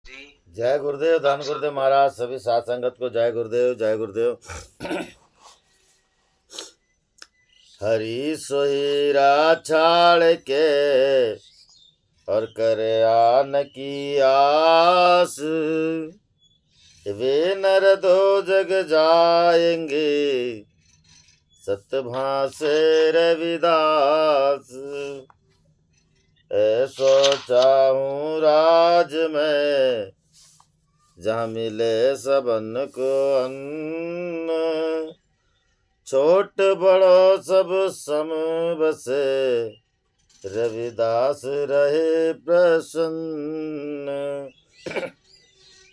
जय गुरुदेव, धन गुरुदेव महाराज, सभी साथ संगत को जय गुरुदेव, जय गुरुदेव। हरि सोहीरा छाड़ के और करे आन की आस, वे नर दो जग जाएंगे सतभासे रविदास। ऐसो चाहूं राज में जहाँ मिले सबन को अन्न, छोट बड़ो सब सम बसे रविदास रहे प्रसन्न।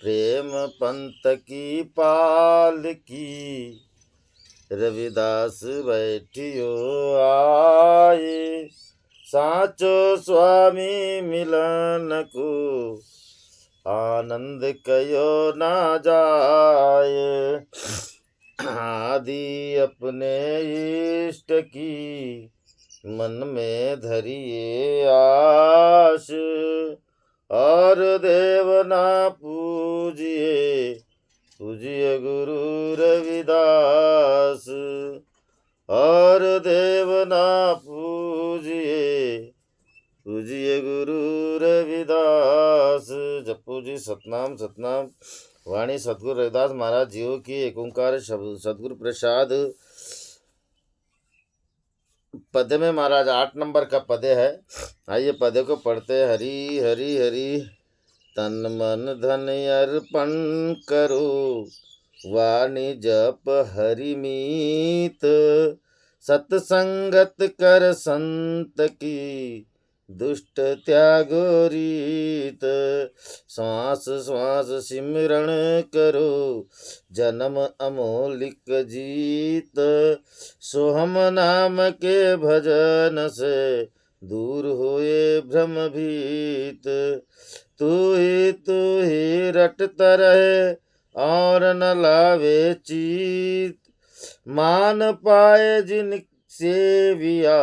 प्रेम पंत की पाल की रविदास बैठियो आए, साचो स्वामी मिलन को आनंद कयो ना जाए। आदि अपने इष्ट की मन में धरिए आश, और देव ना पूजिए पूजिए गुरु रविदास, और देव ना पूजिए पूजिए गुरु रविदास। जपू जी सतनाम सतनाम। वाणी सतगुरु रविदास महाराज जीव की एक ओंकार सतगुरु प्रसाद। पद्य में महाराज 8 नंबर का पद्य है। आइए पद्य को पढ़ते। हरि हरि हरि तन मन धन अर्पण करो, वाणी जप हरि मीत, सतसंगत कर संत की दुष्ट त्यागो रीत। श्वास श्वास सिमरण करो, जन्म अमोलिक जीत, सोहम नाम के भजन से दूर होए भ्रम भीत। तू ही रटता रहे और न लावे चीत, मान पाए जिन सेविया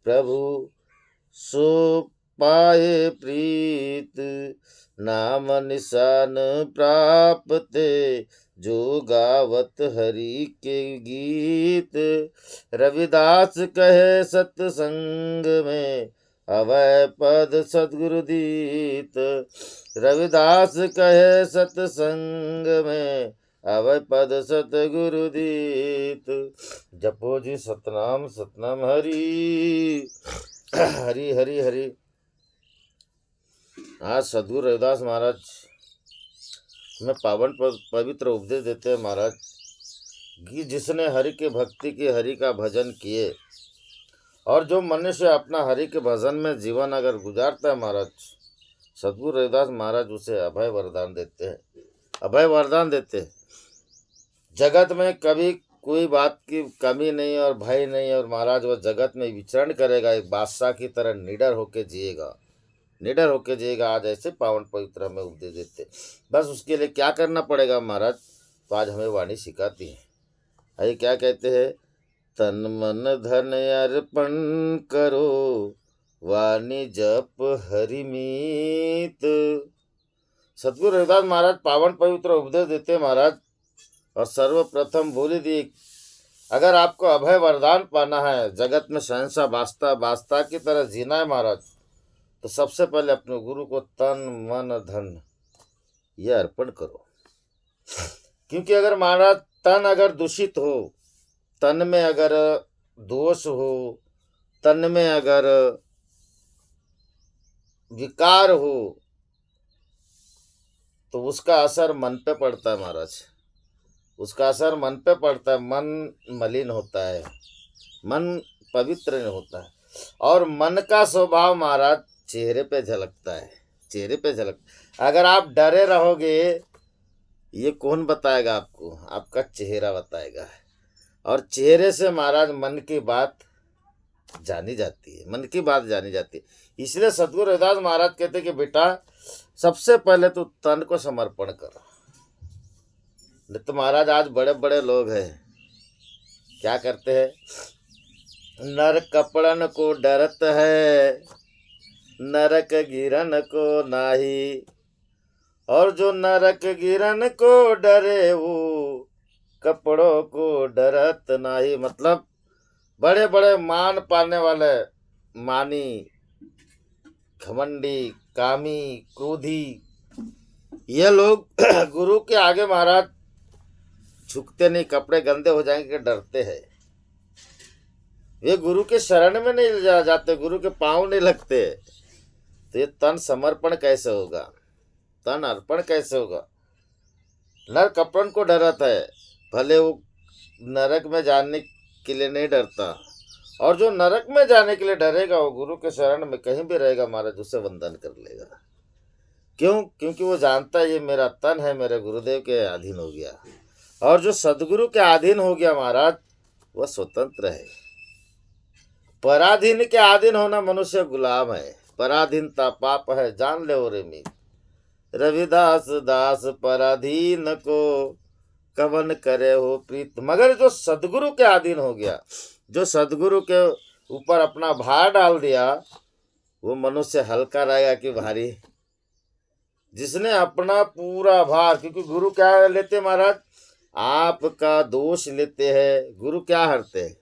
प्रभु सो पाए प्रीत। नाम निशान प्राप्ते जो गावत हरि के गीत। रविदास कहे सत्संग में अवय पद सद्गुरु दीत। रविदास कहे सत्संग में अवय पद सतगुरु दीत। जपो जी सतनाम सतनाम। हरि हरि हरि हरि। आज सद्गुरु रविदास महाराज में पावन पवित्र उपदेश देते हैं महाराज कि जिसने हरि के भक्ति की, हरि का भजन किए, और जो मनुष्य अपना हरि के भजन में जीवन अगर गुजारता है महाराज, सद्गुरु रविदास महाराज उसे अभय वरदान देते हैं। अभय वरदान देते हैं। जगत में कभी कोई बात की कमी नहीं और भय नहीं, और महाराज वह जगत में विचरण करेगा, एक बादशाह की तरह निडर होके जिएगा, निडर होके जिएगा। आज ऐसे पावन पवित्र हमें उपदेश देते। बस उसके लिए क्या करना पड़ेगा महाराज, तो आज हमें वाणी सिखाती है। आइए क्या कहते हैं। तन मन धन अर्पण करो, वाणी जप हरि मीत। सतगुरु रविदास महाराज पावन पवित्र उपदेश देते महाराज। और सर्वप्रथम बोली दी, अगर आपको अभय वरदान पाना है, जगत में शहंशाह बादशाह की तरह जीना है महाराज, तो सबसे पहले अपने गुरु को तन मन धन ये अर्पण करो। क्योंकि अगर महाराज तन अगर दूषित हो, तन में अगर दोष हो, तन में अगर विकार हो, तो उसका असर मन पे पड़ता है महाराज। उसका असर मन पे पड़ता है। मन मलिन होता है, मन पवित्र नहीं होता है। और मन का स्वभाव महाराज चेहरे पे झलकता है, चेहरे पे झलक। अगर आप डरे रहोगे, ये कौन बताएगा आपको? आपका चेहरा बताएगा। और चेहरे से महाराज मन की बात जानी जाती है, मन की बात जानी जाती है। इसलिए सतगुरु रविदास महाराज कहते हैं कि बेटा सबसे पहले तो तन को समर्पण कर। नहीं तो महाराज आज बड़े बड़े लोग हैं, क्या करते हैं, नर कपड़न को डरत है, नरक गिरन को नाही, और जो नरक गिरन को डरे वो कपड़ों को डरत नाही। मतलब बड़े बड़े मान पाने वाले मानी, घमंडी, कामी, क्रोधी, ये लोग गुरु के आगे महाराज झुकते नहीं, कपड़े गंदे हो जाएंगे डरते हैं। वे गुरु के शरण में नहीं जाते, गुरु के पांव नहीं लगते। तो ये तन समर्पण कैसे होगा, तन अर्पण कैसे होगा। नर कपड़न को डरता है, भले वो नरक में जाने के लिए नहीं डरता। और जो नरक में जाने के लिए डरेगा वो गुरु के शरण में कहीं भी रहेगा महाराज, उसे वंदन कर लेगा। क्यों? क्योंकि वो जानता है ये मेरा तन है, मेरे गुरुदेव के अधीन हो गया। और जो सदगुरु के अधीन हो गया महाराज, वह स्वतंत्र है। पराधीन के अधीन होना मनुष्य गुलाम है। पराधीनता पाप है, जान ले रे मीत। रविदास दास पराधीन को कवन करे हो प्रीत। मगर जो सदगुरु के अधीन हो गया, जो सदगुरु के ऊपर अपना भार डाल दिया, वो मनुष्य हल्का रहेगा कि भारी। जिसने अपना पूरा भार, क्योंकि गुरु क्या लेते महाराज, आपका दोष लेते हैं। गुरु क्या हरते हैं?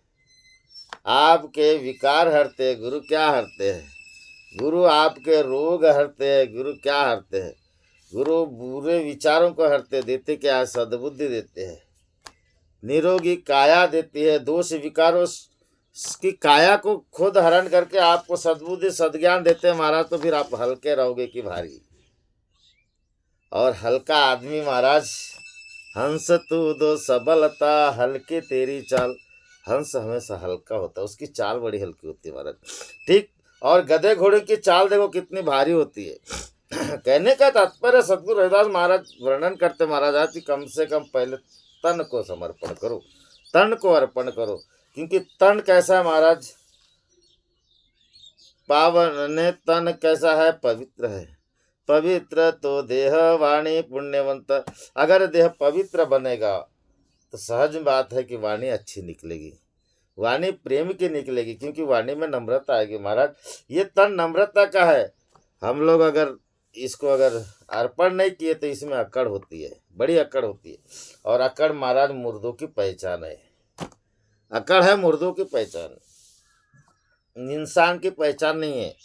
आपके विकार हरते हैं। गुरु क्या हरते हैं? गुरु आपके रोग हरते हैं। गुरु क्या हरते हैं? गुरु बुरे विचारों को हरते, देते क्या है? सद्बुद्धि देते हैं, निरोगी काया देती है। दोष विकारों की काया को खुद हरण करके आपको सद्बुद्धि सद्ज्ञान देते हैं महाराज। तो फिर आप हल्के रहोगे कि भारी। और हल्का आदमी महाराज, हंस तू दो सबलता हल्के तेरी चाल। हंस हमेशा हल्का होता है, उसकी चाल बड़ी हल्की होती है महाराज। ठीक। और गधे घोड़े की चाल देखो कितनी भारी होती है। कहने का तात्पर्य सतगुरु रविदास महाराज वर्णन करते महाराज आज कि कम से कम पहले तन को समर्पण करो, तन को अर्पण करो। क्योंकि तन कैसा है महाराज, पावन ने तन कैसा है, पवित्र है। पवित्र तो देह वाणी पुण्यवंत। अगर देह पवित्र बनेगा तो सहज बात है कि वाणी अच्छी निकलेगी, वाणी प्रेम की निकलेगी, क्योंकि वाणी में नम्रता आएगी महाराज। ये तन नम्रता का है। हम लोग अगर इसको अर्पण नहीं किए तो इसमें अकड़ होती है, बड़ी अकड़ होती है। और अकड़ महाराज मुर्दों की पहचान है। अकड़ है मुर्दों की पहचान, इंसान की पहचान नहीं है।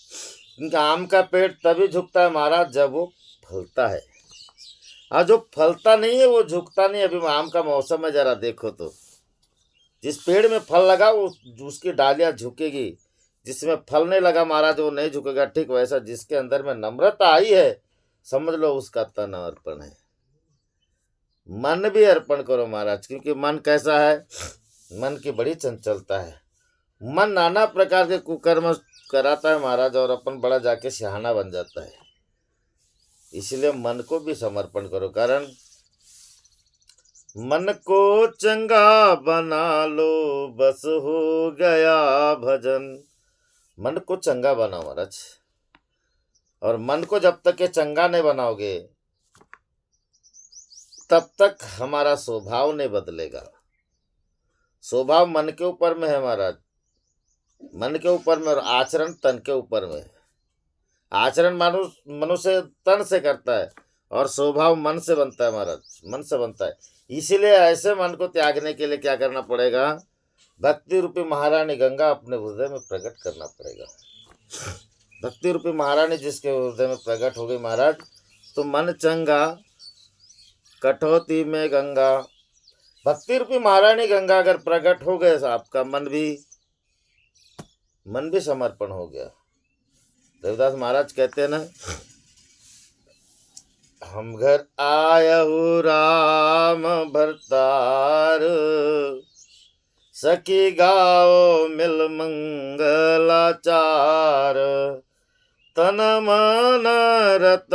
क्योंकि आम का पेड़ तभी झुकता है महाराज जब वो फलता है, और जो फलता नहीं है वो झुकता नहीं। अभी आम का मौसम है, जरा देखो तो जिस पेड़ में फल लगा वो उसकी डालियां झुकेगी, जिसमें फल नहीं लगा महाराज वो नहीं झुकेगा। ठीक वैसा जिसके अंदर में नम्रता आई है, समझ लो उसका तन अर्पण है। मन भी अर्पण करो महाराज, क्योंकि मन कैसा है, मन की बड़ी चंचलता है। मन नाना प्रकार के कुकर्म कराता है महाराज, और अपन बड़ा जाके सिहाना बन जाता है। इसलिए मन को भी समर्पण करो। कारण मन को चंगा बना लो बस हो गया भजन। मन को चंगा बनाओ महाराज। और मन को जब तक ये चंगा नहीं बनाओगे तब तक हमारा स्वभाव नहीं बदलेगा। स्वभाव मन के ऊपर में है महाराज, मन के ऊपर में, और आचरण तन के ऊपर में। आचरण मनुष्य तन से करता है और स्वभाव मन से बनता है महाराज, मन से बनता है। इसीलिए ऐसे मन को त्यागने के लिए क्या करना पड़ेगा, भक्ति रूपी महारानी गंगा अपने हृदय में प्रकट करना पड़ेगा। भक्ति रूपी महारानी जिसके हृदय में प्रकट हो गई महाराज, तो मन चंगा कटौती में गंगा। भक्ति रूपी महारानी गंगा अगर प्रकट हो गए तो आपका मन भी समर्पण हो गया। रविदास महाराज कहते हैं ना, हम घर आयहु राम भरतार, सखी गाओ मिल मंगलाचार, तन मन रत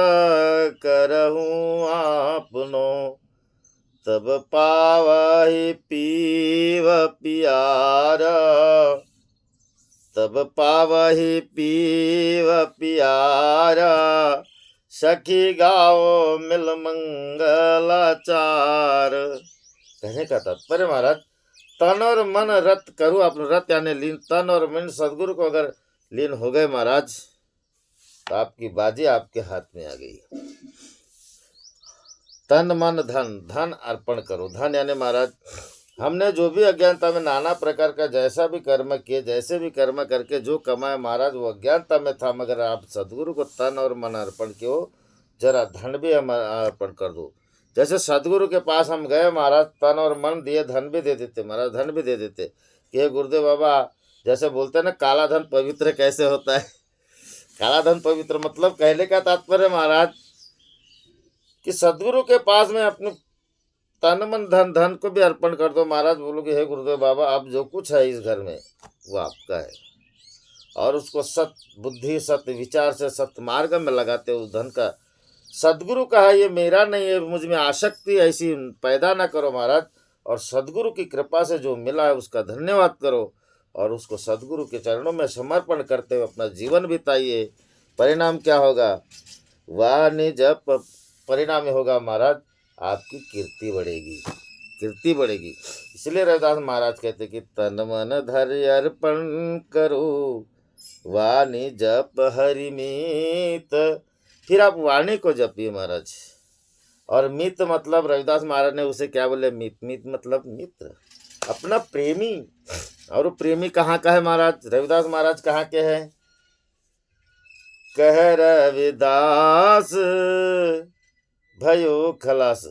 करहूँ आपनो, तब पावहि पीव पियारा, तब पावहि पीव पियारा, सखी गाओ मिल मंगलाचार। कहने का तात्पर्य महाराज, तन और मन रत करूँ, अपने रत यानी लीन, तन और मन सदगुरु को अगर लीन हो गए महाराज, तो आपकी बाजी आपके हाथ में आ गई। तन मन धन, धन अर्पण करो। धन यानी महाराज हमने जो भी अज्ञानता में नाना प्रकार का जैसा भी कर्म किए, जैसे भी कर्म करके जो कमाए महाराज वो अज्ञानता में था, मगर आप सदगुरु को तन और मन अर्पण किए, जरा धन भी हम अर्पण कर दो। जैसे सदगुरु के पास हम गए महाराज, तन और मन दिए, धन भी दे देते महाराज, धन भी दे देते कि हे गुरुदेव बाबा, जैसे बोलते हैं ना काला धन पवित्र कैसे होता है। काला धन पवित्र मतलब कहने का तात्पर्य महाराज कि सदगुरु के पास में अपने तन मन धन, धन को भी अर्पण कर दो महाराज। बोलोगे हे गुरुदेव बाबा, अब जो कुछ है इस घर में वो आपका है, और उसको सत बुद्धि सत विचार से सत मार्ग में लगाते हो। उस धन का सदगुरु का है, ये मेरा नहीं है, मुझ में आसक्ति ऐसी पैदा ना करो महाराज। और सदगुरु की कृपा से जो मिला है उसका धन्यवाद करो, और उसको सदगुरु के चरणों में समर्पण करते हुए अपना जीवन बिताइए। परिणाम क्या होगा? वाणी जप परिणाम होगा महाराज, आपकी कीर्ति बढ़ेगी, कीर्ति बढ़ेगी। इसलिए रविदास महाराज कहते कि तन मन धर अर्पण करो, वाणी जप हरि मीत। फिर आप वाणी को जपिए महाराज। और मित मतलब रविदास महाराज ने उसे क्या बोले? मित। मित मतलब मित्र, अपना प्रेमी। और वो प्रेमी कहाँ का है महाराज? रविदास महाराज कहाँ के हैं? कह रविदास भयो खलास,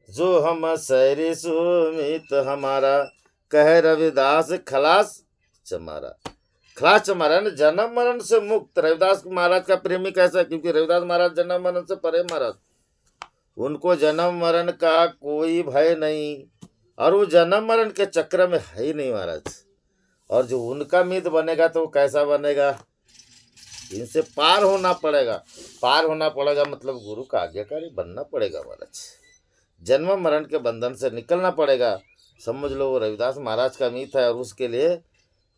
जो हम सैरी सुमित हमारा। कह रविदास खलास चमारा, खलास चमारा ने जन्म मरण से मुक्त। रविदास महाराज का प्रेमी कैसा? क्योंकि रविदास महाराज जन्म मरण से परे महाराज, उनको जन्म मरण का कोई भय नहीं, और वो जन्म मरण के चक्र में है ही नहीं महाराज। और जो उनका मित्र बनेगा तो वो कैसा बनेगा? इनसे पार होना पड़ेगा। पार होना पड़ेगा मतलब गुरु का आज्ञाकारी बनना पड़ेगा महाराज, जन्म मरण के बंधन से निकलना पड़ेगा। समझ लो वो रविदास महाराज का मित्र है। और उसके लिए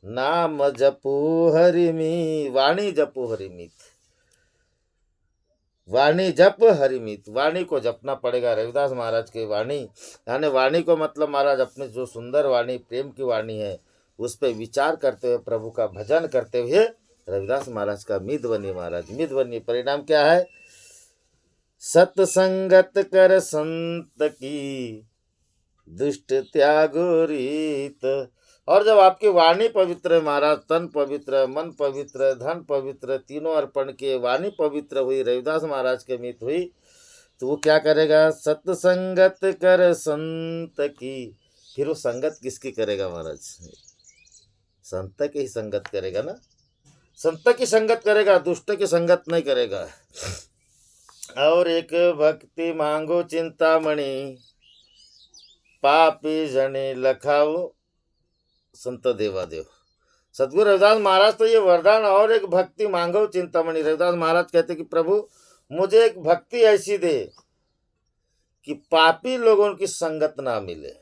नाम जपू हरिमी, वाणी जपू हरिमीत, वाणी जप हरिमीत। वाणी को जपना पड़ेगा रविदास महाराज की वाणी। यानी वाणी को मतलब महाराज अपनी जो सुंदर वाणी, प्रेम की वाणी है, उस पर विचार करते हुए, प्रभु का भजन करते हुए रविदास महाराज का मित बनिए महाराज, मित बनिए। परिणाम क्या है? सत्संगत कर संत की, दुष्ट त्यागो रीत। और जब आपकी वाणी पवित्र है महाराज, तन पवित्र है, मन पवित्र है, धन पवित्र है, तीनों अर्पण किए, वाणी पवित्र हुई, रविदास महाराज के मित हुई, तो वो क्या करेगा? सत्संगत कर संत की। फिर वो संगत किसकी करेगा महाराज? संत की ही संगत करेगा ना, संत की संगत करेगा, दुष्ट की संगत नहीं करेगा। और एक भक्ति मांगो चिंतामणि, पापी जने लखाओ संत देवादेव। सदगुरु रविदास महाराज तो ये वरदान, और एक भक्ति मांगो चिंतामणि। रविदास महाराज कहते कि प्रभु मुझे एक भक्ति ऐसी दे कि पापी लोगों की संगत ना मिले,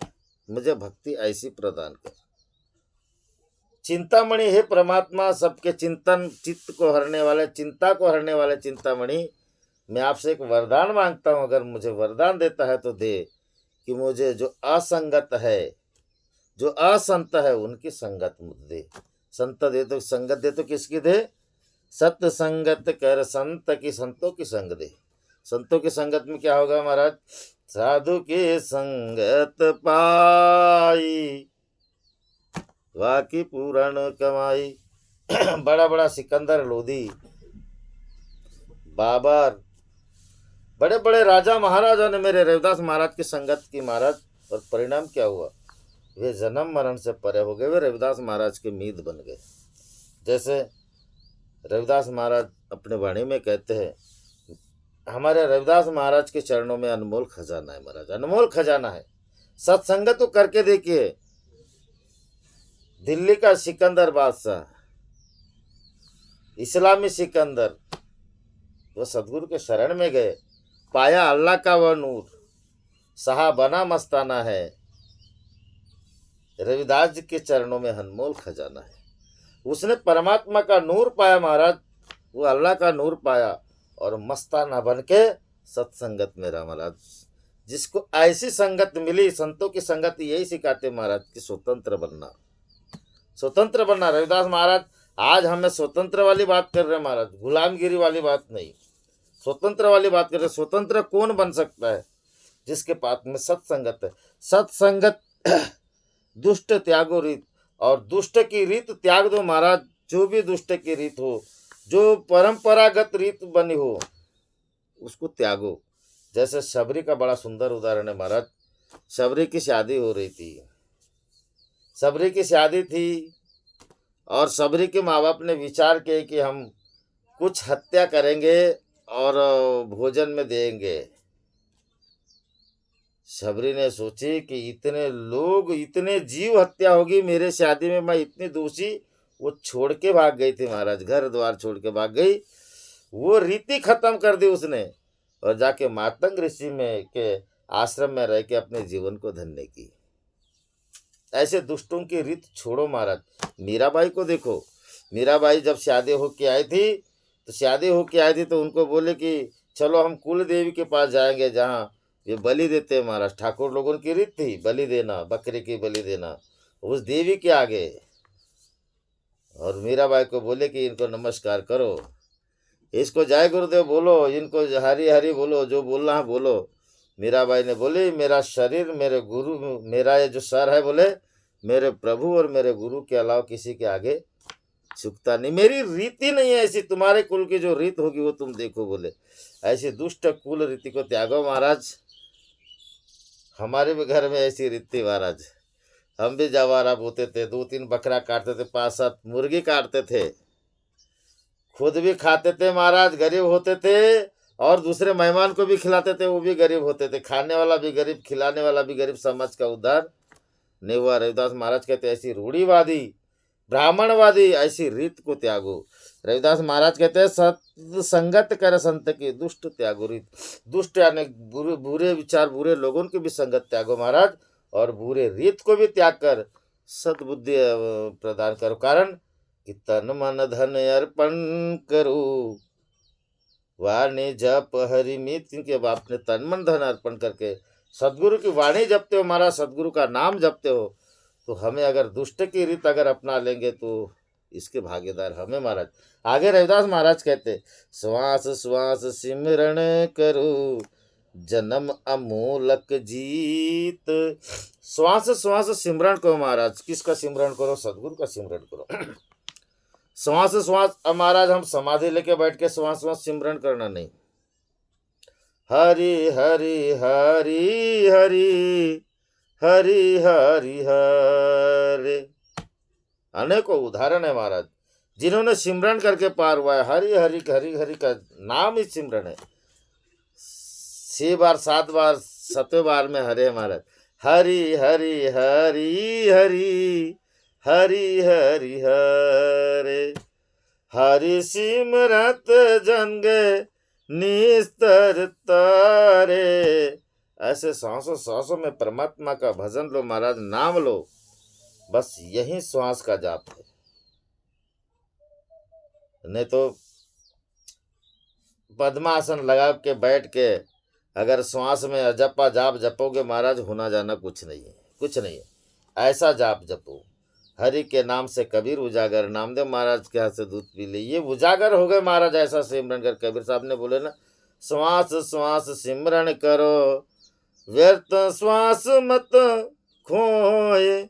मुझे भक्ति ऐसी प्रदान कर। चिंतामणि हे परमात्मा, सबके चिंतन चित्त को हरने वाले, चिंता को हरने वाले चिंतामणि, मैं आपसे एक वरदान मांगता हूँ। अगर मुझे वरदान देता है तो दे कि मुझे जो असंगत है, जो असंत है, उनकी संगत मुझे दे। संत दे तो संगत दे तो किसकी दे? सत्संगत कर संत की, संतों की संग दे। संतों की संगत में क्या होगा महाराज? साधु की संगत पाई, वाकी पूरण कमाई। बड़ा बड़ा सिकंदर लोधी, बाबर, बड़े बड़े राजा महाराजा ने मेरे रविदास महाराज की संगत की महाराज। और परिणाम क्या हुआ? वे जन्म मरण से परे हो गए, वे रविदास महाराज के मीत बन गए। जैसे रविदास महाराज अपने वाणी में कहते हैं, हमारे रविदास महाराज के चरणों में अनमोल खजाना है महाराज, अनमोल खजाना है। सत्संगत तो करके देखिए, दिल्ली का सिकंदर बादशाह, इस्लामी सिकंदर, वो सदगुरु के शरण में गए, पाया अल्लाह का वह नूर, साहबाना मस्ताना है। रविदास जी के चरणों में अनमोल खजाना है। उसने परमात्मा का नूर पाया महाराज, वो अल्लाह का नूर पाया, और मस्ताना बन के सत्संगत में रहा महाराज। जिसको ऐसी संगत मिली, संतों की संगत यही सिखाते महाराज कि स्वतंत्र बनना, स्वतंत्र बनना। रविदास महाराज आज हमें स्वतंत्र वाली बात कर रहे हैं महाराज, गुलामगिरी वाली बात नहीं। स्वतंत्र वाली बात कर रहे। स्वतंत्र कौन बन सकता है? जिसके पास में सत्संगत है। सत्संगत दुष्ट त्यागो रीत, और दुष्ट की रीत त्याग दो महाराज। जो भी दुष्ट की रीत हो, जो परंपरागत रीत बनी हो, उसको त्यागो। जैसे शबरी का बड़ा सुंदर उदाहरण है महाराज। शबरी की शादी हो रही थी, शबरी की शादी थी, और शबरी के माँ बाप ने विचार किए कि हम कुछ हत्या करेंगे और भोजन में देंगे। शबरी ने सोची कि इतने लोग, इतने जीव हत्या होगी मेरे शादी में, मैं इतनी दोषी। वो छोड़ के भाग गई थी महाराज, घर द्वार छोड़ के भाग गई। वो रीति खत्म कर दी उसने, और जाके मातंग ऋषि में के आश्रम में रह के अपने जीवन को धन्य की। ऐसे दुष्टों की रीत छोड़ो महाराज। मीराबाई को देखो, मीराबाई जब शादी होके आई थी, तो उनको बोले कि चलो हम कुल देवी के पास जाएंगे, जहाँ ये बलि देते हैं महाराज। ठाकुर लोगों की रीत थी बलि देना, बकरे की बलि देना उस देवी के आगे। और मीराबाई को बोले कि इनको नमस्कार करो, इसको जय गुरुदेव बोलो, इनको हरि हरि बोलो, जो बोलना है बोलो। मीराबाई ने बोली, मेरा शरीर मेरे गुरु, मेरा ये जो सर है, बोले मेरे प्रभु और मेरे गुरु के अलावा किसी के आगे झुकता नहीं। मेरी रीति नहीं है ऐसी, तुम्हारे कुल की जो रीत होगी वो तुम देखो। बोले ऐसी दुष्ट कुल रीति को त्यागो महाराज। हमारे भी घर में ऐसी रीत थी महाराज। हम भी जवारा बोते थे, 2-3 बकरा काटते थे, 5-7 मुर्गी काटते थे, खुद भी खाते थे महाराज, गरीब होते थे, और दूसरे मेहमान को भी खिलाते थे, वो भी गरीब होते थे। खाने वाला भी गरीब, खिलाने वाला भी गरीब, समाज का उद्धार नहीं हुआ। रविदास महाराज कहते ऐसी रूढ़ीवादी, ब्राह्मणवादी ऐसी रीत को त्यागो। रविदास महाराज कहते हैं सत्संगत कर संत की, दुष्ट त्यागो रीत। दुष्ट यानी बुरे बुरे विचार, बुरे लोगों की भी संगत त्यागो महाराज, और बुरे रीत को भी त्याग कर सद्बुद्धि प्रदान करो। कारण कि तन मन धन अर्पण करो, वाणी जप हरि मीत। इनके बाप ने तन मन धन अर्पण करके सदगुरु की वाणी जपते हो महाराज, सदगुरु का नाम जपते हो, तो हमें अगर दुष्ट की रीत अगर अपना लेंगे तो इसके भागीदार हमें महाराज। आगे रविदास महाराज कहते, श्वास श्वास सिमरण करो, जन्म अमूलक जीत। श्वास श्वास सिमरण करो महाराज। किसका सिमरण करो? सदगुरु का सिमरण करो। श्वास श्वास, अब महाराज हम समाधि लेके बैठ के श्वास श्वास सिमरण करना नहीं। हरि हरि हरि हरि हरि हरि हरे। अनेकों उदाहरण है महाराज जिन्होंने सिमरन करके पार हुआ है। हरि हरि हरि हरि का नाम ही सिमरन है। 6 बार 7 बार 7वें बार में हरे महाराज। हरि हरि हरि हरि हरि हरि हरे। हरि सिमरत जन गए निस्तर तारे। ऐसे सांसों सांसों में परमात्मा का भजन लो महाराज, नाम लो, बस यही श्वास का जाप है। नहीं तो पद्मासन लगा के बैठ के अगर श्वास में अजपा जाप जपोगे महाराज, होना जाना कुछ नहीं है, कुछ नहीं है। ऐसा जाप जपो, हरि के नाम से कबीर उजागर। नामदेव महाराज के हाथ से दूध पी ले, ये उजागर हो गए महाराज। ऐसा सिमरन कर, कबीर साहब ने बोले ना, श्वास श्वास सिमरन करो, व्यर्थ श्वास मत खोए,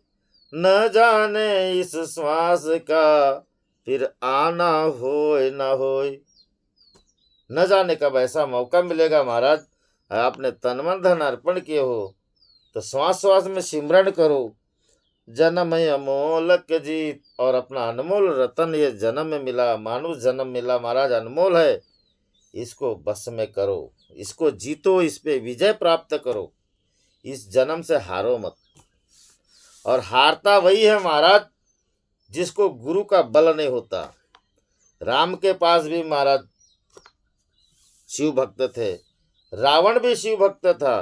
न जाने इस श्वास का फिर आना होए न होए। न जाने कब ऐसा मौका मिलेगा महाराज। आपने तन मन धन अर्पण किए हो तो श्वास श्वास में सिमरन करो। जन्म अमोलक जीत, और अपना अनमोल रतन ये जन्म में मिला, मानुष जन्म मिला महाराज, अनमोल है। इसको बस में करो, इसको जीतो, इस पे विजय प्राप्त करो। इस जन्म से हारो मत। और हारता वही है महाराज जिसको गुरु का बल नहीं होता। राम के पास भी महाराज शिव भक्त थे, रावण भी शिव भक्त था।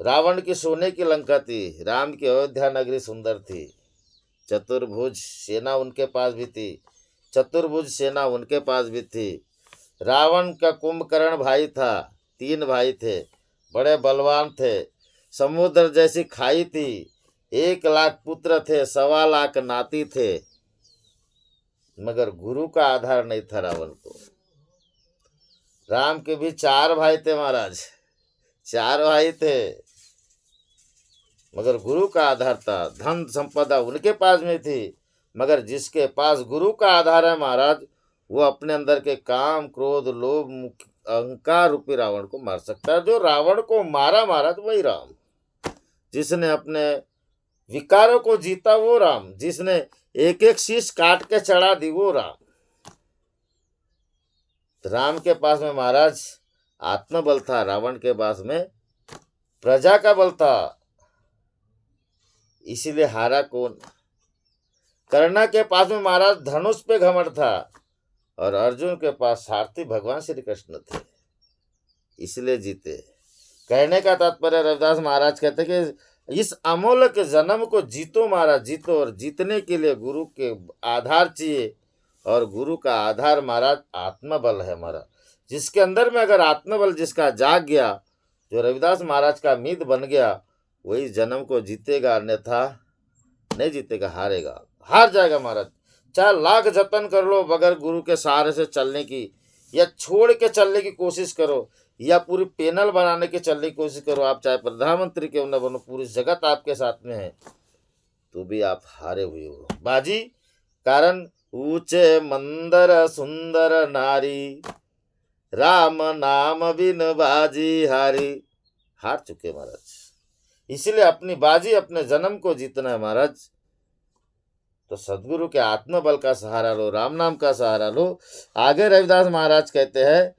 रावण की सोने की लंका थी, राम की अयोध्या नगरी सुंदर थी। चतुर्भुज सेना उनके पास भी थी, चतुर्भुज सेना उनके पास भी थी। रावण का कुंभकर्ण भाई था, 3 भाई थे, बड़े बलवान थे। समुद्र जैसी खाई थी, 1 लाख पुत्र थे, 1.25 लाख नाती थे, मगर गुरु का आधार नहीं था रावण को। राम के भी चार भाई थे महाराज, चार भाई थे, मगर गुरु का आधार था। धन संपदा उनके पास में थी, मगर जिसके पास गुरु का आधार है महाराज, वो अपने अंदर के काम क्रोध लोभ अहंकार रूपी रावण को मार सकता है। जो रावण को मारा महाराज वही राम। जिसने अपने विकारों को जीता वो राम। जिसने एक एक शीश काट के चढ़ा दी वो राम। राम के पास में महाराज आत्मबल था, रावण के पास में प्रजा का बल था, इसीलिए हारा कौन। कर्णा के पास में महाराज धनुष पे घमंड था, और अर्जुन के पास सारथी भगवान श्री कृष्ण थे, इसलिए जीते। कहने का तात्पर्य रविदास महाराज कहते कि इस अमूल्य जन्म को जीतो महाराज, जीतो। और जीतने के लिए गुरु के आधार चाहिए, और गुरु का आधार महाराज आत्मबल है महाराज। जिसके अंदर में अगर आत्मबल जिसका जाग गया, जो रविदास महाराज का मीत बन गया, वही जन्म को जीतेगा, अन्यथा नहीं जीतेगा, हारेगा, हार जाएगा महाराज। चाहे लाख जतन कर लो, बगैर गुरु के सहारे से चलने की, या छोड़ के चलने की कोशिश करो, या पूरी पैनल बनाने की चलने की कोशिश करो, आप चाहे प्रधानमंत्री क्यों न बनो, पूरी जगत आपके साथ में है, तो भी आप हारे हुए हो बाजी। कारण ऊंचे मंदर सुंदर नारी, राम नाम बिन बाजी हारी। हार चुके महाराज। इसलिए अपनी बाजी अपने जन्म को जीतना है महाराज, तो सदगुरु के आत्मबल का सहारा लो, राम नाम का सहारा लो। आगे रविदास महाराज कहते हैं,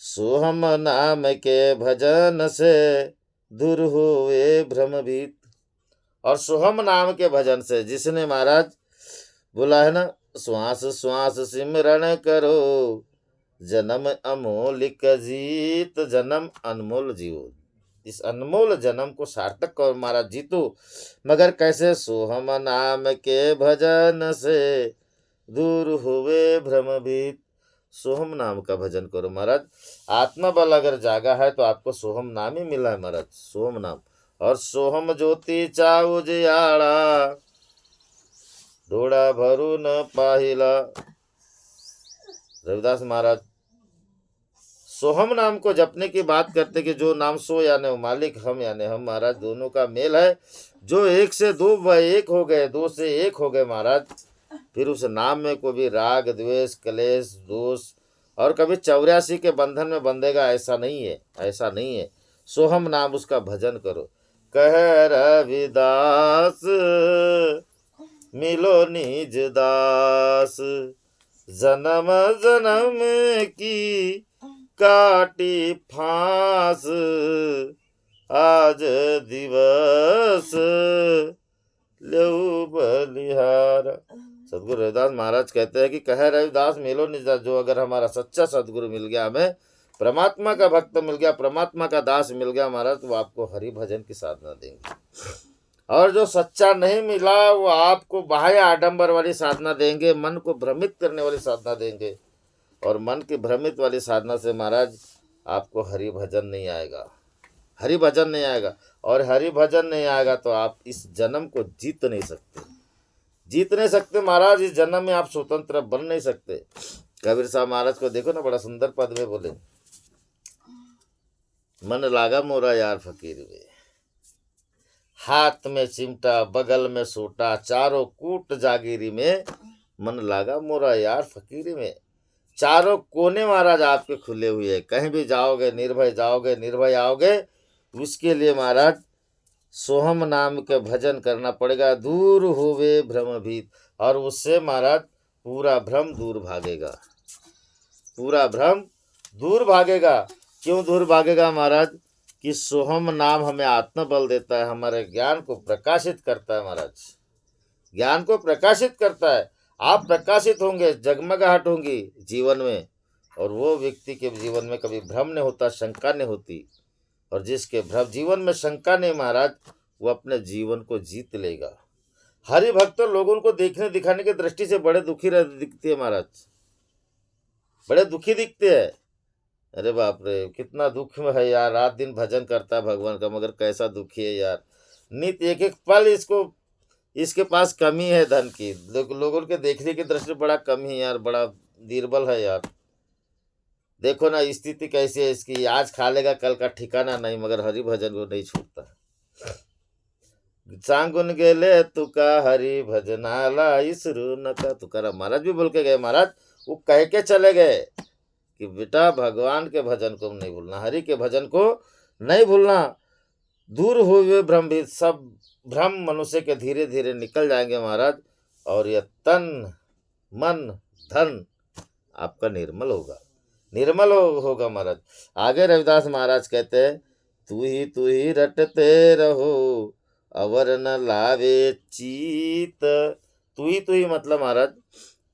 सोहम नाम के भजन से दूर हुए भ्रमभीत। और सोहम नाम के भजन से, जिसने महाराज बोला है ना, श्वास श्वास सिमरण करो, जन्म अमोलिक जीत, जन्म अनमोल जीवो। इस अनमोल जन्म को सार्थक करो महाराज, जीतो। मगर कैसे? सोहम नाम के भजन से दूर हुए भ्रमभीत। सोहम नाम का भजन करो महाराज। आत्मबल अगर जागा है तो आपको सोहम नाम ही मिला है महाराज, सोहम नाम। और सोहम ज्योति चाउ जियाड़ा, डोड़ा भरू न पाहिला। रविदास महाराज सोहम नाम को जपने की बात करते कि जो नाम सो यानी मालिक हम यानी हम महाराज, दोनों का मेल है। जो एक से दो व एक हो गए, दो से एक हो गए महाराज, फिर उस नाम में कोई भी राग द्वेष कलेश दोष और कभी 84 के बंधन में बंधेगा, ऐसा नहीं है, ऐसा नहीं है। सोहम नाम उसका भजन करो। कह रविदास मिलो निज दास, जन्म जन्म की काटी फांस, आज दिवस लेऊ बलिहारा। सदगुरु रविदास महाराज कहते हैं कि कह रविदास मिलो निज दास। जो अगर हमारा सच्चा सदगुरु मिल गया, हमें परमात्मा का भक्त मिल गया, परमात्मा का दास मिल गया महाराज, तो आपको हरि भजन की साधना देंगे। और जो सच्चा नहीं मिला, वो आपको बाह्य आडंबर वाली साधना देंगे, मन को भ्रमित करने वाली साधना देंगे। और मन की भ्रमित वाली साधना से महाराज आपको हरि भजन नहीं आएगा, हरि भजन नहीं आएगा। और हरि भजन नहीं आएगा तो आप इस जन्म को जीत नहीं सकते, जीत नहीं सकते महाराज। इस जन्म में आप स्वतंत्र बन नहीं सकते। कबीर साहब महाराज को देखो ना, बड़ा सुंदर पद में बोले, मन लागा मोरा यार फकीर में, हाथ में चिमटा बगल में सोटा, चारों कूट जागीरी में, मन लागा मोरा यार फकीरी में। चारों कोने महाराज आपके खुले हुए हैं, कहीं भी जाओगे निर्भय जाओगे, निर्भय आओगे। उसके लिए महाराज सोहम नाम के भजन करना पड़ेगा। दूर होवे भ्रम भीत, और उससे महाराज पूरा भ्रम दूर भागेगा, पूरा भ्रम दूर भागेगा। क्यों दूर भागेगा महाराज? कि सोहम नाम हमें आत्मबल देता है, हमारे ज्ञान को प्रकाशित करता है महाराज, ज्ञान को प्रकाशित करता है। आप प्रकाशित होंगे, जगमगाहट होंगी जीवन में, और वो व्यक्ति के जीवन में कभी भ्रम नहीं होता, शंका नहीं होती। और जिसके भ्रम जीवन में शंका नहीं महाराज, वो अपने जीवन को जीत लेगा। हरि भक्त लोगों को देखने दिखाने की दृष्टि से बड़े दुखी दिखते हैं महाराज, बड़े दुखी दिखते हैं। अरे बाप रे, कितना दुख में है यार, रात दिन भजन करता है भगवान का, मगर कैसा दुखी है यार। नित्य एक एक पल इसके पास कमी है धन की, लोगों के देखने की दृष्टि बड़ा कमी है यार, बड़ा निर्बल है यार। देखो ना स्थिति कैसी है इसकी, आज खा लेगा कल का ठिकाना नहीं, मगर हरि भजन को नहीं छूटता। सांगुन गेले तुका हरि भजनाला इसरू नका, तुकाराम महाराज भी बोल के गए। महाराज वो कह के चले गए कि बेटा भगवान के भजन को नहीं भूलना, हरि के भजन को नहीं भूलना। दूर हुए भ्रम भी, सब भ्रम मनुष्य के धीरे धीरे निकल जाएंगे महाराज, और यह तन मन धन आपका निर्मल होगा, निर्मल होगा महाराज। आगे रविदास महाराज कहते हैं, तू ही रटते रहो अवर न लावे चीत। तू ही मतलब महाराज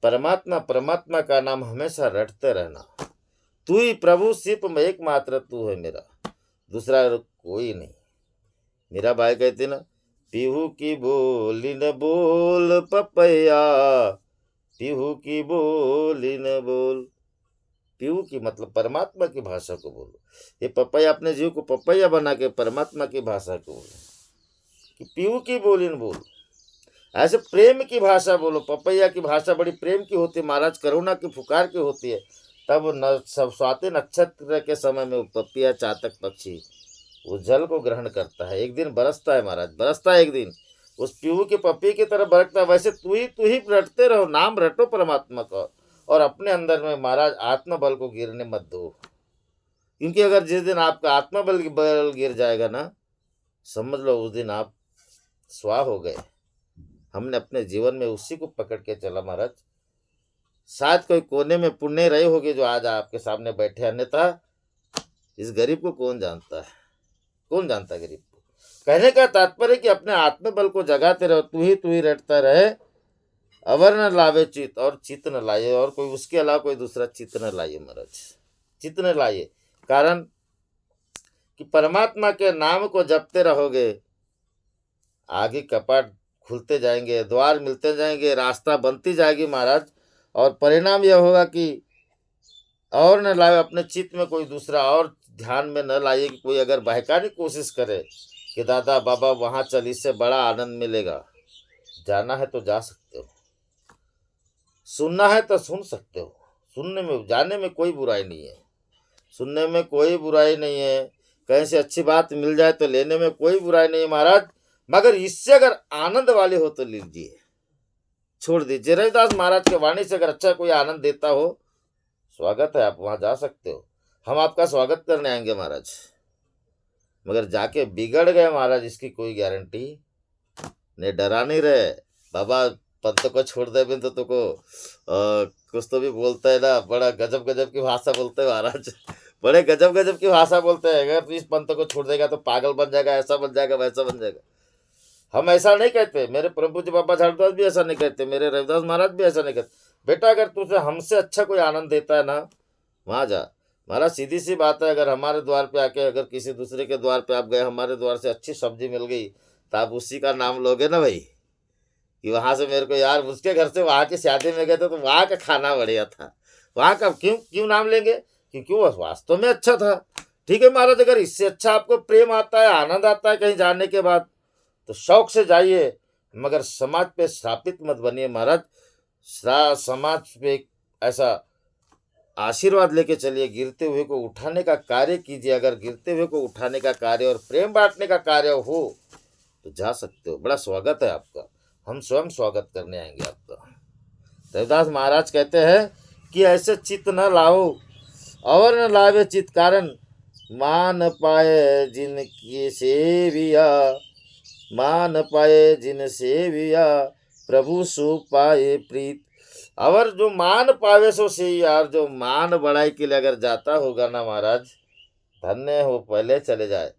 परमात्मा, परमात्मा का नाम हमेशा रटते रहना। तू ही प्रभु, सिर्फ एकमात्र तू है मेरा, दूसरा कोई नहीं। मेरा भाई कहते ना, पीहू की बोली न बोल पपैया, पीहू की बोली न बोल। पीहू की मतलब परमात्मा की भाषा को बोलो। ये पपैया अपने जीव को पपैया बना के परमात्मा की भाषा को बोलो, कि पीहू की बोली न बोल। ऐसे प्रेम की भाषा बोलो। पपैया की भाषा बड़ी प्रेम की होती है महाराज, करुणा की पुकार की होती है। तब न सब स्वाति नक्षत्र के समय में पपिया चातक पक्षी उस जल को ग्रहण करता है, एक दिन बरसता है महाराज, बरसता है एक दिन, उस पीहू की पपी की तरह बरसता है। वैसे तू ही रटते रहो, नाम रटो परमात्मा का, और अपने अंदर में महाराज आत्मबल को गिरने मत दो। क्योंकि अगर जिस दिन आपका आत्मबल गिर जाएगा ना, समझ लो उस दिन आप स्वाह हो गए। हमने अपने जीवन में उसी को पकड़ के चला महाराज। शायद कोई कोने में पुण्य रहे होगे जो आज आपके सामने बैठे, अन्यथा इस गरीब को कौन जानता है, कौन जानता है गरीब को। कहने का तात्पर्य कि अपने आत्मबल को जगाते रहो, तू ही रटता रहे अवर न लावे चित, और चित न लाइए, और कोई उसके अलावा कोई दूसरा चित न लाइए महाराज, चित न लाइए। कारण कि परमात्मा के नाम को जपते रहोगे, आगे कपाट खुलते जाएंगे, द्वार मिलते जाएंगे, रास्ता बनती जाएगी महाराज। और परिणाम यह होगा कि और न लाए, अपने चित्त में कोई दूसरा और ध्यान में न लाइए कि कोई अगर बहकाने की कोशिश करे कि दादा बाबा वहाँ चल, इससे बड़ा आनंद मिलेगा। जाना है तो जा सकते हो, सुनना है तो सुन सकते हो, सुनने में जाने में कोई बुराई नहीं है, सुनने में कोई बुराई नहीं है। कहीं से अच्छी बात मिल जाए तो लेने में कोई बुराई नहीं है महाराज, मगर इससे अगर आनंद वाले हो तो लीजिए, छोड़ दीजिए। रविदास महाराज के वाणी से अगर अच्छा कोई आनंद देता हो, स्वागत है, आप वहां जा सकते हो, हम आपका स्वागत करने आएंगे महाराज। मगर जाके बिगड़ गए महाराज, इसकी कोई गारंटी ने, डरा नहीं रहे। बाबा पंत को छोड़ दे बिन तो तुको कुछ तो भी बोलता है ना, बड़ा गजब गजब की भाषा बोलते हैं महाराज, बड़े गजब गजब की भाषा बोलते हैं। अगर इस पंत को छोड़ देगा तो पागल बन जाएगा, ऐसा बन जाएगा, वैसा बन जाएगा। हम ऐसा नहीं कहते, मेरे प्रभु जी बाबा झाड़दास भी ऐसा नहीं कहते, मेरे रविदास महाराज भी ऐसा नहीं कहते। बेटा अगर तुझे हमसे अच्छा कोई आनंद देता है ना, वहाँ जा महाराज। सीधी सी बात है, अगर हमारे द्वार पे आके अगर किसी दूसरे के द्वार पे आप गए, हमारे द्वार से अच्छी सब्जी मिल गई, तो आप उसी का नाम लोगे ना भाई, कि वहाँ से मेरे को यार उसके घर से वहाँ की शादी में गए थे तो वहाँ का खाना बढ़िया था, वहाँ का क्यों नाम लेंगे, क्योंकि वो वास्तव में अच्छा था। ठीक है महाराज, अगर इससे अच्छा आपको प्रेम आता है, आनंद आता है कहीं जाने के बाद, तो शौक से जाइए, मगर समाज पे श्रापित मत बनिए महाराज। समाज पे ऐसा आशीर्वाद लेके चलिए, गिरते हुए को उठाने का कार्य कीजिए। अगर गिरते हुए को उठाने का कार्य और प्रेम बांटने का कार्य हो तो जा सकते हो, बड़ा स्वागत है आपका, हम स्वयं स्वागत करने आएंगे आपका। रविदास महाराज कहते हैं कि ऐसे चित्त न लाओ और न लावे चित्त, कारण मान पाए जिनकी सेविया, मान पाए जिन सेविया, प्रभु सु पाए प्रीत। और जो मान पावे सो से यार, जो मान बढ़ाई के लिए अगर जाता होगा ना महाराज, धन्य हो, पहले चले जाए।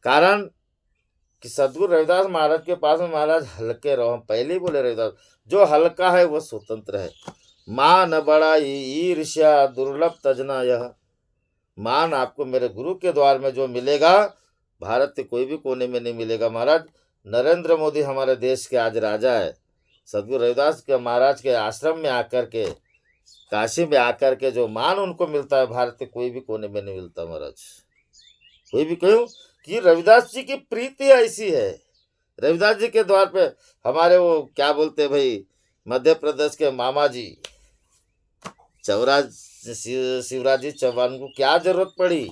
कारण कि सदगुरु रविदास महाराज के पास में महाराज हल्के रहो, पहले ही बोले रविदास, जो हल्का है वह स्वतंत्र है। मान बढ़ाई ईर्ष्या दुर्लभ तजना यह। मान आपको मेरे गुरु के द्वार में जो मिलेगा, भारत के कोई भी कोने में नहीं मिलेगा महाराज। नरेंद्र मोदी हमारे देश के आज राजा है, सदगुरु रविदास के महाराज के आश्रम में आकर के, काशी में आकर के जो मान उनको मिलता है, भारत के कोई भी कोने में नहीं मिलता महाराज। कोई भी कहूँ कि रविदास जी की प्रीति ऐसी है, रविदास जी के द्वार पे हमारे वो क्या बोलते भाई, मध्य प्रदेश के मामा जी, शिवराज जी चौहान को क्या जरूरत पड़ी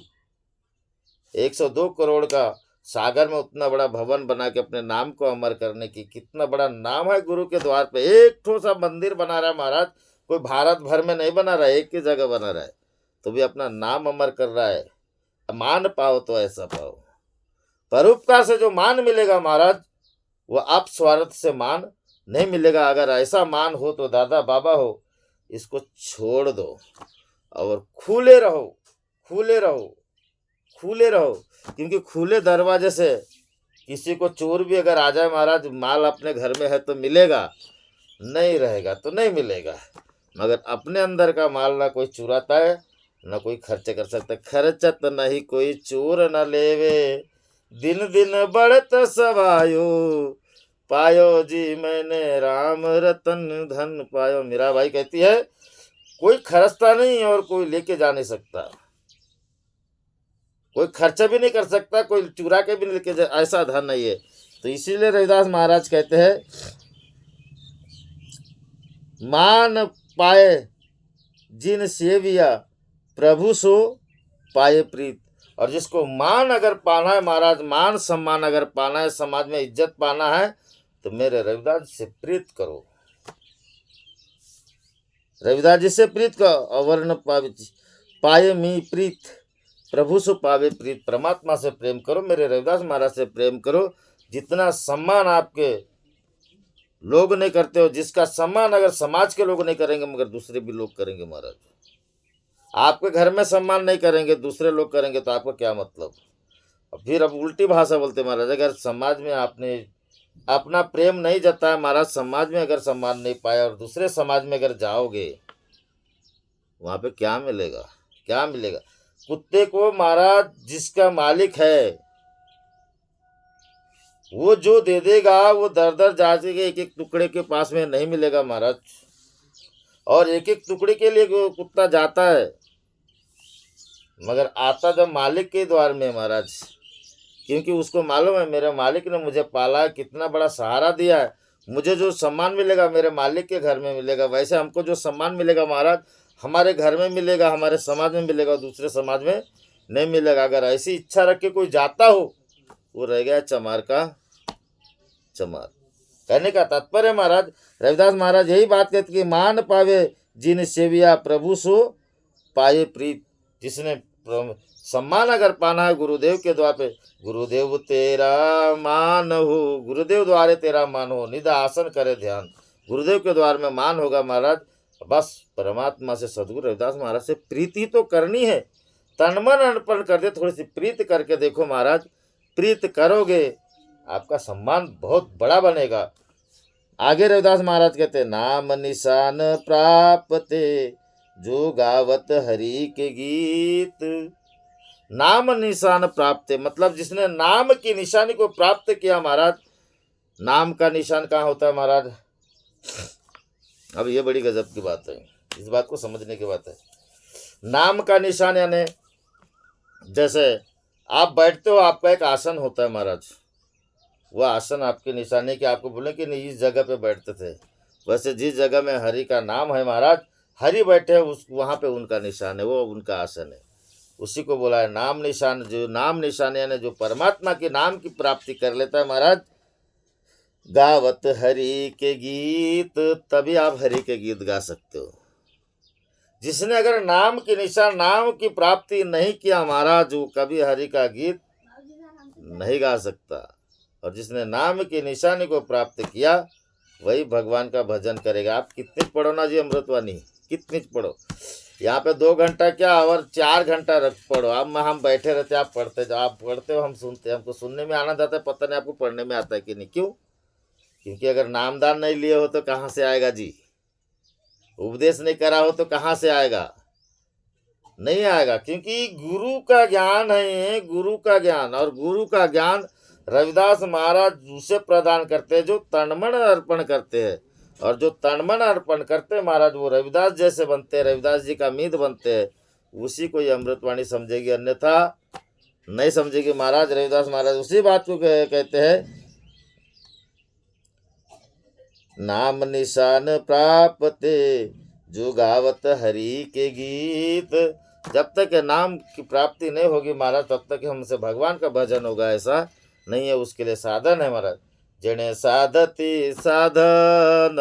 102 करोड़ का सागर में उतना बड़ा भवन बना के अपने नाम को अमर करने की? कितना बड़ा नाम है गुरु के द्वार पे। एक ठो सा मंदिर बना रहा है महाराज, कोई भारत भर में नहीं बना रहा है, एक ही जगह बना रहा है, तो भी अपना नाम अमर कर रहा है। मान पाओ तो ऐसा पाओ। परोपकार से जो मान मिलेगा महाराज, वो आप स्वार्थ से मान नहीं मिलेगा। अगर ऐसा मान हो तो दादा बाबा हो, इसको छोड़ दो और खुले रहो, खुले रहो, खुले रहो। क्योंकि खुले दरवाजे से किसी को चोर भी अगर आ जाए महाराज, माल अपने घर में है तो मिलेगा, नहीं रहेगा तो नहीं मिलेगा। मगर अपने अंदर का माल ना कोई चुराता है, ना कोई खर्च कर सकता। खर्चत नहीं कोई चोर न लेवे, दिन दिन बढ़त सवायो, पायो जी मैंने राम रतन धन पायो। मीरा भाई कहती है कोई खर्चता नहीं और कोई लेके जा नहीं सकता, कोई खर्चा भी नहीं कर सकता, कोई चुरा के भी नहीं लेके जा, ऐसा धन नहीं है। तो इसीलिए रविदास महाराज कहते हैं मान पाए जिन सेविया प्रभु सो पाए प्रीत। और जिसको मान अगर पाना है महाराज, मान सम्मान अगर पाना है, समाज में इज्जत पाना है, तो मेरे रविदास से प्रीत करो, रविदास जी से प्रीत करो। अवर्ण पाए मी प्रीत, प्रभु सो पावे प्रीत। परमात्मा से प्रेम करो, मेरे रविदास महाराज से प्रेम करो। जितना सम्मान आपके लोग नहीं करते हो, जिसका सम्मान अगर समाज के लोग नहीं करेंगे मगर दूसरे भी लोग करेंगे महाराज। आपके घर में सम्मान नहीं करेंगे, दूसरे लोग करेंगे, तो आपका क्या मतलब। फिर अब उल्टी भाषा बोलते महाराज, अगर समाज में आपने अपना प्रेम नहीं जताया महाराज, समाज में अगर सम्मान नहीं पाया और दूसरे समाज में अगर जाओगे, वहां पे क्या मिलेगा, क्या मिलेगा। कुत्ते को महाराज जिसका मालिक है वो जो दे देगा, वो दर दर जाके एक एक टुकड़े के पास में नहीं मिलेगा महाराज। और एक एक टुकड़े के लिए कुत्ता जाता है, मगर आता जब मालिक के द्वार में महाराज, क्योंकि उसको मालूम है मेरे मालिक ने मुझे पाला है, कितना बड़ा सहारा दिया है, मुझे जो सम्मान मिलेगा मेरे मालिक के घर में मिलेगा। वैसे हमको जो सम्मान मिलेगा महाराज, हमारे घर में मिलेगा, हमारे समाज में मिलेगा, दूसरे समाज में नहीं मिलेगा। अगर ऐसी इच्छा रख के कोई जाता हो, वो रह गया चमार का चमार। कहने का तात्पर्य महाराज, रविदास महाराज यही बात कहते कि मान पावे जिन सेविया प्रभु सो पाए प्रीत। जिसने सम्मान अगर पाना है गुरुदेव के द्वार पे, गुरुदेव तेरा मान हो, गुरुदेव द्वारे तेरा मान हो, निध आसन करे ध्यान। गुरुदेव के द्वार में मान होगा महाराज, बस परमात्मा से सदगुरु रविदास महाराज से प्रीति तो करनी है, तन मन अर्पण कर दे, थोड़ी सी प्रीत करके देखो महाराज। प्रीत करोगे आपका सम्मान बहुत बड़ा बनेगा। आगे रविदास महाराज कहते नाम निशान प्राप्ते जो गावत हरि के गीत। नाम निशान प्राप्त मतलब जिसने नाम की निशानी को प्राप्त किया महाराज। नाम का निशान कहाँ होता है महाराज। अब ये बड़ी गजब की बात है, इस बात को समझने की बात है। नाम का निशान यानी जैसे आप बैठते हो, आपका एक आसन होता है महाराज, वह आसन आपकी निशानी की आपको बोले कि नहीं इस जगह पे बैठते थे, वैसे जिस जगह में हरि का नाम है महाराज, हरि बैठे हैं उस वहाँ पे उनका निशान है, वो उनका आसन है, उसी को बोला है नाम निशान। जो नाम निशान यानी जो परमात्मा के नाम की प्राप्ति कर लेता है महाराज, गावत हरि के गीत, तभी आप हरि के गीत गा सकते हो। जिसने अगर नाम की निशान नाम की प्राप्ति नहीं किया महाराज, वो कभी हरि का गीत नहीं गा सकता। और जिसने नाम की निशानी को प्राप्त किया वही भगवान का भजन करेगा। आप कितनी पढ़ो ना जी अमृतवाणी, कितनी पढ़ो, यहाँ पे 2 घंटा क्या और 4 घंटा रख पढ़ो। अब हम बैठे रहते, आप पढ़ते जाओ, आप पढ़ते हो हम सुनते, हमको सुनने में आनंद आता है, पता नहीं आपको पढ़ने में आता है कि नहीं। क्यों? क्योंकि अगर नामदान नहीं लिए हो तो कहाँ से आएगा जी, उपदेश नहीं करा हो तो कहाँ से आएगा, नहीं आएगा। क्योंकि गुरु का ज्ञान है, गुरु का ज्ञान, और गुरु का ज्ञान रविदास महाराज उसे प्रदान करते हैं जो तनमन अर्पण करते हैं। और जो तनमन अर्पण करते हैं महाराज, वो रविदास जैसे बनते हैं, रविदास जी का मीत बनते हैं। उसी को ये अमृतवाणी समझेगी, अन्यथा नहीं समझेगी महाराज। रविदास महाराज उसी बात को कहते हैं नाम निशान प्राप्ते जो गावत हरि के गीत। जब तक ये नाम की प्राप्ति नहीं होगी महाराज, तब तक हमसे भगवान का भजन होगा ऐसा नहीं है। उसके लिए साधन है महाराज। जिणे साधती साधन,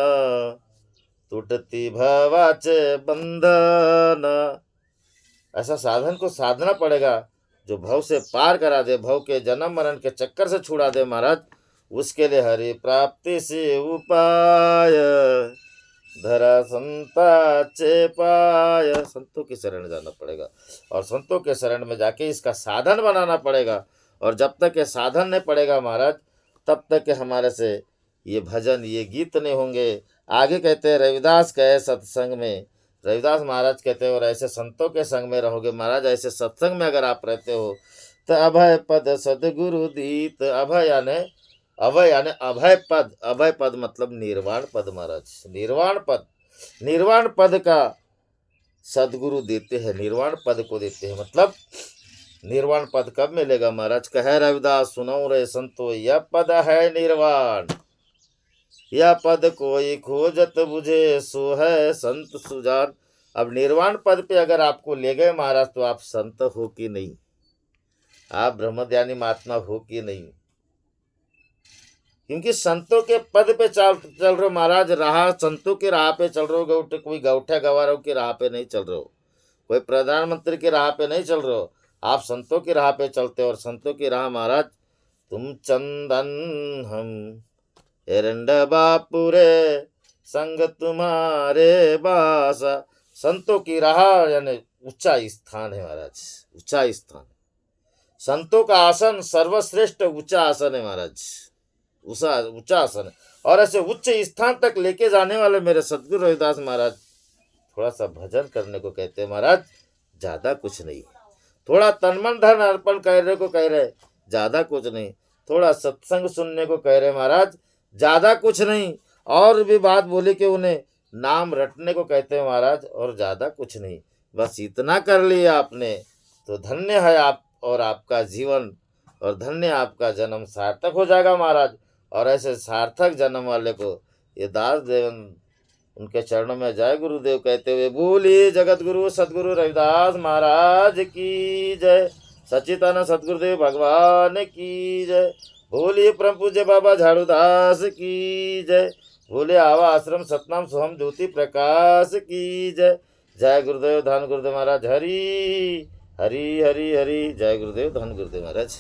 टूटती भवाचे बंधन। ऐसा साधन को साधना पड़ेगा जो भव से पार करा दे, भव के जन्म मरण के चक्कर से छुड़ा दे महाराज। उसके लिए हरि प्राप्ति से उपाय, धरा संताचे पाय। संतों की शरण जाना पड़ेगा और संतों के शरण में जाके इसका साधन बनाना पड़ेगा। और जब तक ये साधन नहीं पड़ेगा महाराज, तब तक हमारे से ये भजन ये गीत नहीं होंगे। आगे कहते हैं रविदास कहे सत्संग में, रविदास महाराज कहते हैं और ऐसे संतों के संग में रहोगे महाराज, ऐसे सत्संग में अगर आप रहते हो तो अभय पद सदगुरु दीत। अभय यानी अभय पद। अभय पद मतलब निर्वाण पद महाराज। निर्वाण पद का सदगुरु देते हैं, निर्वाण पद को देते हैं। मतलब निर्वाण पद कब मिलेगा महाराज? कहे रविदास सुनो रे संतो, यह पद है निर्वाण। यह पद कोई खोजत बुझे, सो है संत सुजान। अब निर्वाण पद पे अगर आपको ले गए महाराज, तो आप संत हो कि नहीं? आप ब्रह्मज्ञानी महात्मा हो कि नहीं? क्योंकि संतों के पद पे चल रहे हो महाराज, राह संतों की राह पे चल रहे हो। कोई गौठे गवारों की राह पे नहीं चल रहे हो, कोई प्रधानमंत्री की राह पे नहीं चल रहे हो। आप संतों की राह पे चलते हो। और संतों की राह महाराज, तुम चंदन हम एरंड बापुरे, संग तुम्हारे बासा। संतों की राह यानी ऊंचा स्थान है महाराज, ऊंचा स्थान। संतों का आसन सर्वश्रेष्ठ ऊंचा आसन है महाराज, ऊंचा आसन है। और ऐसे उच्च स्थान तक लेके जाने वाले मेरे सदगुरु रविदास महाराज थोड़ा सा भजन करने को कहते हैं महाराज, ज्यादा कुछ नहीं। थोड़ा तन मन धन अर्पण करने को कह रहे, ज्यादा कुछ नहीं। थोड़ा सत्संग सुनने को कह रहे महाराज, ज्यादा कुछ नहीं। और भी बात बोली कि उन्हें नाम रटने को कहते हैं महाराज, और ज्यादा कुछ नहीं। बस इतना कर लिया आपने तो धन्य है आप और आपका जीवन, और धन्य आपका जन्म सार्थक हो जाएगा महाराज। और ऐसे सार्थक जन्म वाले को ये दास देवन उनके चरणों में जय गुरुदेव कहते हुए बोलिए जगत गुरु सदगुरु रविदास महाराज की जय। सच्चिदानंद सदगुरुदेव भगवान की जय। बोलिए परम पूज्य बाबा झाड़ूदास की जय। बोले आवा आश्रम सतनाम सोहम ज्योति प्रकाश की जय। जय गुरुदेव धन गुरुदेव महाराज। हरि हरि हरि हरि। जय गुरुदेव धन गुरुदेव महाराज।